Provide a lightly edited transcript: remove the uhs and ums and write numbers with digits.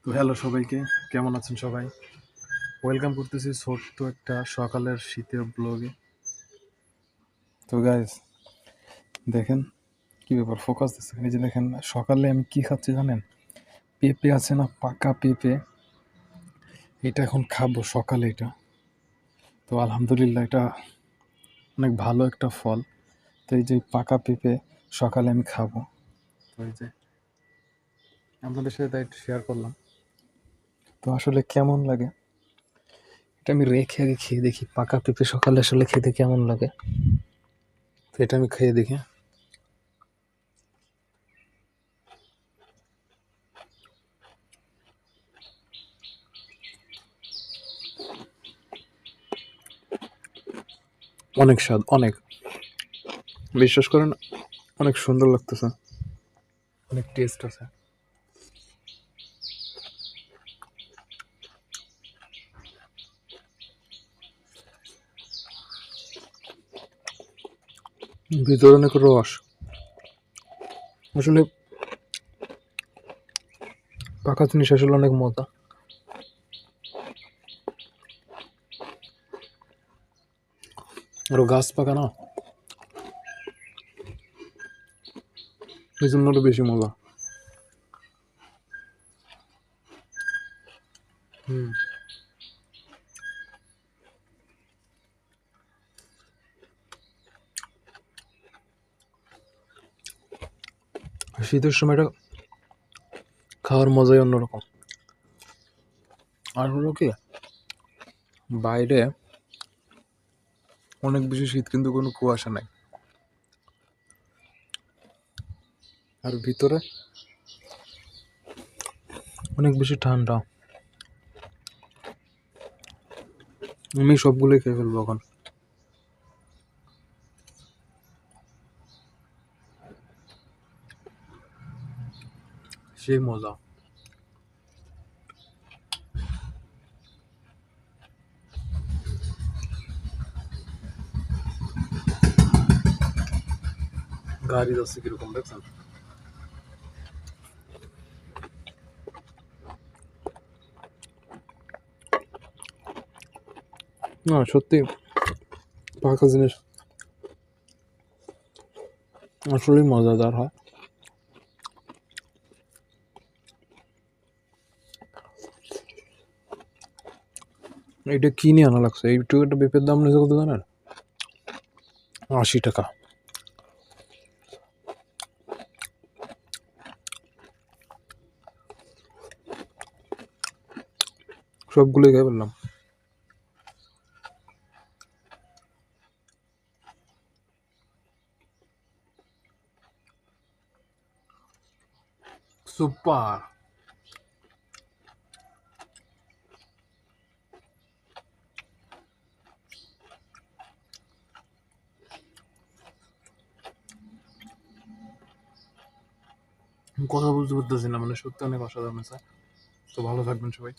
তো হ্যালো সবাইকে, কেমন আছেন সবাই? ওয়েলকাম করতেছি ছোট্ট একটা সকালের শীতের ব্লগে। তো গাইস দেখেন কি ব্যাপার, ফোকাস দিচ্ছে। এই যে দেখেন সকালে আমি কি খাচ্ছি জানেন? পেঁপে আছে না, পাকা পেঁপে, এটা এখন খাবো সকালে। এটা তো আলহামদুলিল্লাহ, এটা অনেক ভালো একটা ফল। তো এই যে পাকা পেঁপে সকালে আমি খাবো। তো এই যে আপনাদের সাথে তাই শেয়ার করলাম। তো আসলে কেমন লাগে এটা আমি রেখে আগে খেয়ে দেখি, পাকা পেঁপে সকালে আসলে খেতে কেমন লাগে। তো এটা আমি খেয়ে দেখি। অনেক স্বাদ, অনেক, বিশ্বাস করেন, অনেক সুন্দর লাগতেছে, অনেক টেস্ট আছে। ভিতরে অনেক রস। আসলে পাকা জিনিস আসলে অনেক মজা। আরো গাছ পাকা না, এই জন্য আরো বেশি মজা। হুম। শীতের সময়টা খাওয়ার মজাই অন্যরকম। আর হলো কি, বাইরে অনেক বেশি শীত কিন্তু কোনো কুয়াশা নাই, আর ভিতরে অনেক বেশি ঠান্ডা। আমি সবগুলোই খেয়ে ফেলবো এখন। সেই মজা। গাড়ি যাচ্ছে কিরকম দেখছেন? না সত্যি, পাকা জিনিস আসলেই মজাদার হয়। এটা কিনে আনা লাগছে, এইটুকু একটা পেঁপের দাম নিয়েছে কত জানেন? 80 টাকা। সবগুলোই খেয়ে ফেললাম। সুপার। কথা বলতে পারতেছি না, মানে সত্যি অনেক অসাধারণ আছে। তো ভালো থাকবেন সবাই।